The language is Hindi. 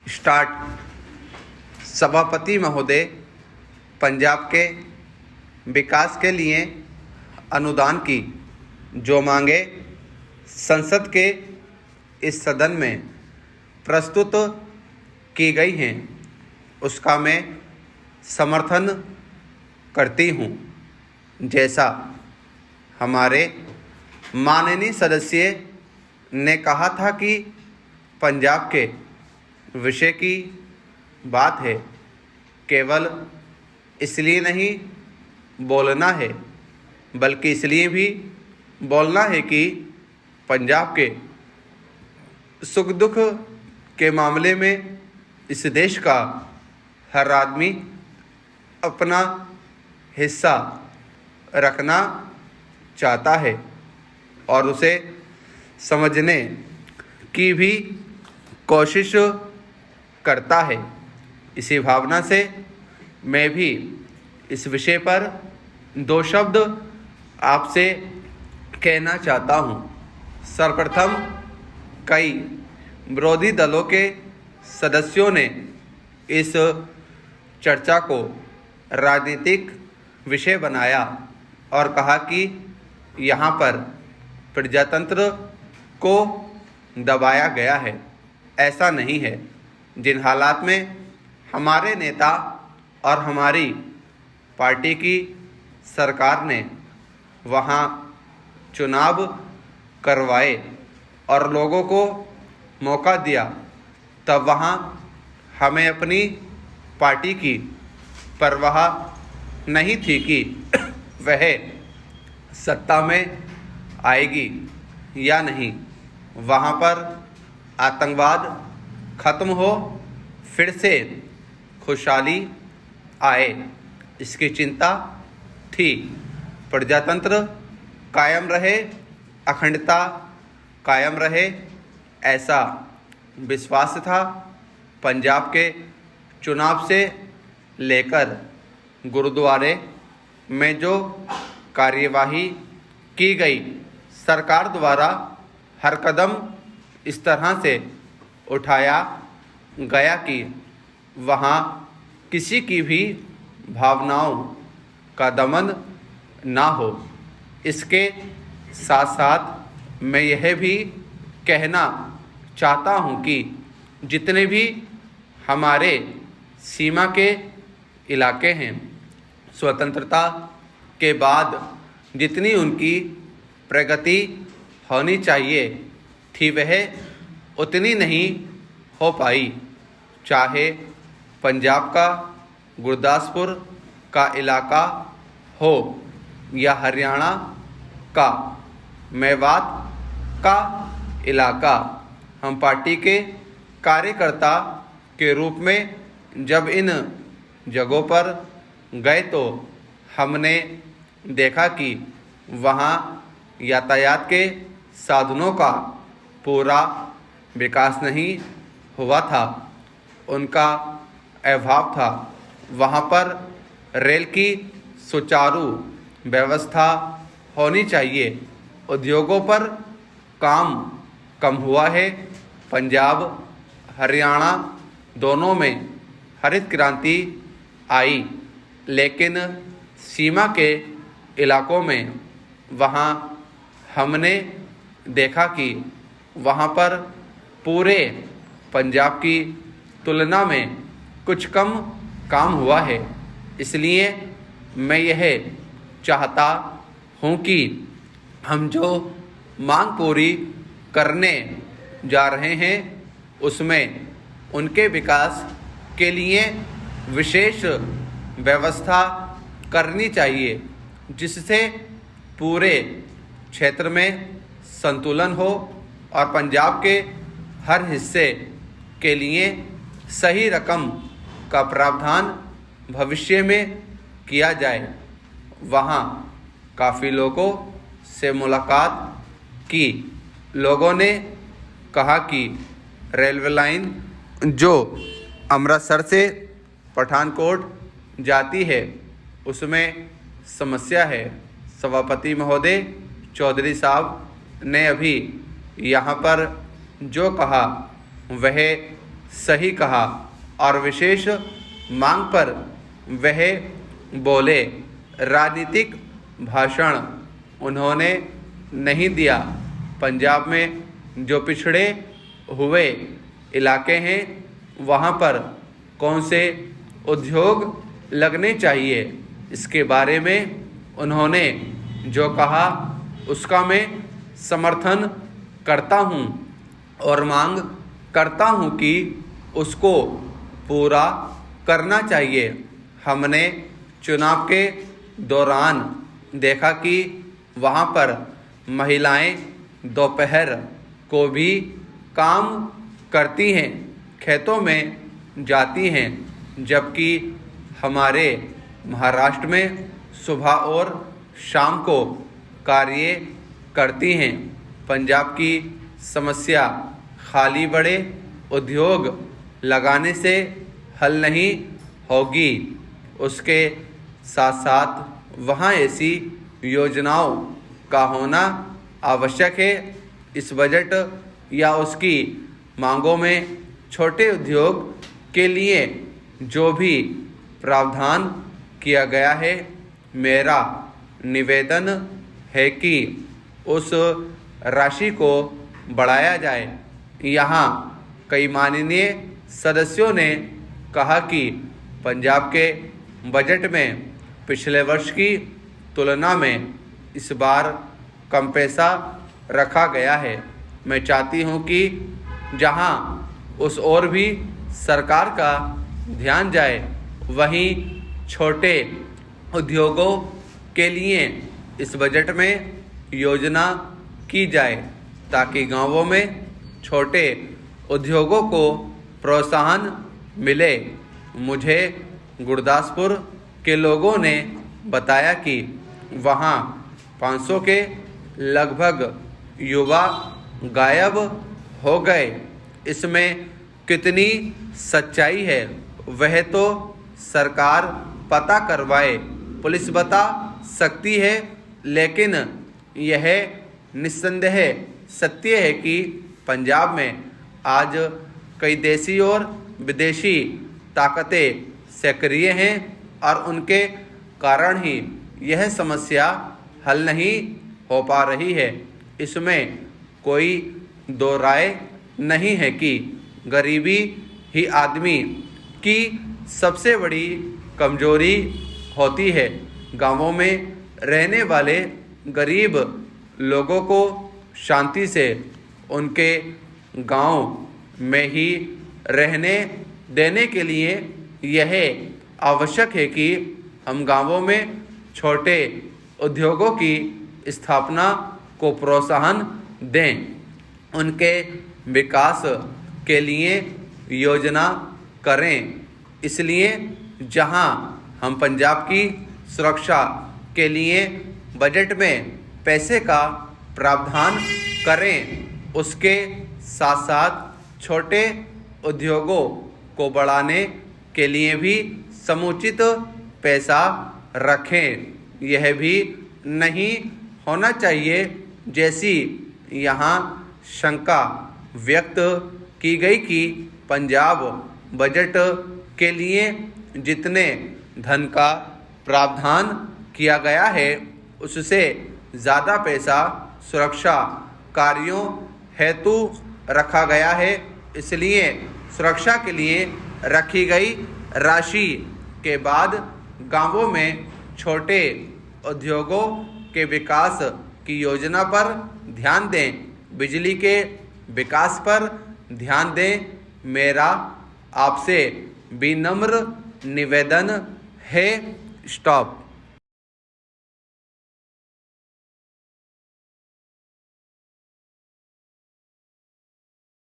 स्टार्ट। सभापति महोदय, पंजाब के विकास के लिए अनुदान की जो मांगे संसद के इस सदन में प्रस्तुत की गई हैं, उसका मैं समर्थन करती हूँ। जैसा हमारे माननीय सदस्य ने कहा था कि पंजाब के विषय की बात है, केवल इसलिए नहीं बोलना है बल्कि इसलिए भी बोलना है कि पंजाब के सुख दुख के मामले में इस देश का हर आदमी अपना हिस्सा रखना चाहता है और उसे समझने की भी कोशिश करता है। इसी भावना से मैं भी इस विषय पर दो शब्द आपसे कहना चाहता हूँ। सर्वप्रथम, कई विरोधी दलों के सदस्यों ने इस चर्चा को राजनीतिक विषय बनाया और कहा कि यहाँ पर प्रजातंत्र को दबाया गया है। ऐसा नहीं है। जिन हालात में हमारे नेता और हमारी पार्टी की सरकार ने वहाँ चुनाव करवाए और लोगों को मौका दिया, तब वहाँ हमें अपनी पार्टी की परवाह नहीं थी कि वह सत्ता में आएगी या नहीं। वहाँ पर आतंकवाद खत्म हो, फिर से खुशहाली आए, इसकी चिंता थी। प्रजातंत्र कायम रहे, अखंडता कायम रहे, ऐसा विश्वास था। पंजाब के चुनाव से लेकर गुरुद्वारे में जो कार्यवाही की गई, सरकार द्वारा हर कदम इस तरह से उठाया गया कि वहाँ किसी की भी भावनाओं का दमन ना हो। इसके साथ साथ मैं यह भी कहना चाहता हूँ कि जितने भी हमारे सीमा के इलाके हैं, स्वतंत्रता के बाद जितनी उनकी प्रगति होनी चाहिए थी, वह उतनी नहीं हो पाई। चाहे पंजाब का गुरदासपुर का इलाका हो या हरियाणा का मेवात का इलाका, हम पार्टी के कार्यकर्ता के रूप में जब इन जगहों पर गए तो हमने देखा कि वहाँ यातायात के साधनों का पूरा विकास नहीं हुआ था, उनका अभाव था। वहाँ पर रेल की सुचारू व्यवस्था होनी चाहिए। उद्योगों पर काम कम हुआ है। पंजाब हरियाणा दोनों में हरित क्रांति आई, लेकिन सीमा के इलाकों में वहाँ हमने देखा कि वहाँ पर पूरे पंजाब की तुलना में कुछ कम काम हुआ है। इसलिए मैं यह चाहता हूँ कि हम जो मांग पूरी करने जा रहे हैं, उसमें उनके विकास के लिए विशेष व्यवस्था करनी चाहिए, जिससे पूरे क्षेत्र में संतुलन हो और पंजाब के हर हिस्से के लिए सही रकम का प्रावधान भविष्य में किया जाए। वहाँ काफ़ी लोगों से मुलाकात की। लोगों ने कहा कि रेलवे लाइन जो अमृतसर से पठानकोट जाती है, उसमें समस्या है। सभापति महोदय चौधरी साहब ने अभी यहाँ पर जो कहा वह सही कहा और विशेष मांग पर वह बोले। राजनीतिक भाषण उन्होंने नहीं दिया। पंजाब में जो पिछड़े हुए इलाके हैं वहाँ पर कौन से उद्योग लगने चाहिए, इसके बारे में उन्होंने जो कहा उसका मैं समर्थन करता हूँ और मांग करता हूँ कि उसको पूरा करना चाहिए। हमने चुनाव के दौरान देखा कि वहाँ पर महिलाएं दोपहर को भी काम करती हैं, खेतों में जाती हैं, जबकि हमारे महाराष्ट्र में सुबह और शाम को कार्य करती हैं। पंजाब की समस्या खाली बड़े उद्योग लगाने से हल नहीं होगी, उसके साथ साथ वहाँ ऐसी योजनाओं का होना आवश्यक है। इस बजट या उसकी मांगों में छोटे उद्योग के लिए जो भी प्रावधान किया गया है, मेरा निवेदन है कि उस राशि को बढ़ाया जाए। यहाँ कई माननीय सदस्यों ने कहा कि पंजाब के बजट में पिछले वर्ष की तुलना में इस बार कम पैसा रखा गया है। मैं चाहती हूँ कि जहाँ उस ओर भी सरकार का ध्यान जाए, वहीं छोटे उद्योगों के लिए इस बजट में योजना की जाए ताकि गांवों में छोटे उद्योगों को प्रोत्साहन मिले। मुझे गुरदासपुर के लोगों ने बताया कि वहाँ 500 के लगभग युवा गायब हो गए। इसमें कितनी सच्चाई है वह तो सरकार पता करवाए, पुलिस बता सकती है, लेकिन यह निस्संदेह सत्य है कि पंजाब में आज कई देशी और विदेशी ताकतें सक्रिय हैं और उनके कारण ही यह समस्या हल नहीं हो पा रही है। इसमें कोई दो राय नहीं है कि गरीबी ही आदमी की सबसे बड़ी कमजोरी होती है। गांवों में रहने वाले गरीब लोगों को शांति से उनके गांव में ही रहने देने के लिए यह आवश्यक है कि हम गांवों में छोटे उद्योगों की स्थापना को प्रोत्साहन दें, उनके विकास के लिए योजना करें। इसलिए जहां हम पंजाब की सुरक्षा के लिए बजट में पैसे का प्रावधान करें, उसके साथ साथ छोटे उद्योगों को बढ़ाने के लिए भी समुचित पैसा रखें। यह भी नहीं होना चाहिए जैसी यहाँ शंका व्यक्त की गई कि पंजाब बजट के लिए जितने धन का प्रावधान किया गया है उससे ज़्यादा पैसा सुरक्षा कार्यों हेतु रखा गया है। इसलिए सुरक्षा के लिए रखी गई राशि के बाद गांवों में छोटे उद्योगों के विकास की योजना पर ध्यान दें, बिजली के विकास पर ध्यान दें। मेरा आपसे विनम्र निवेदन है। स्टॉप।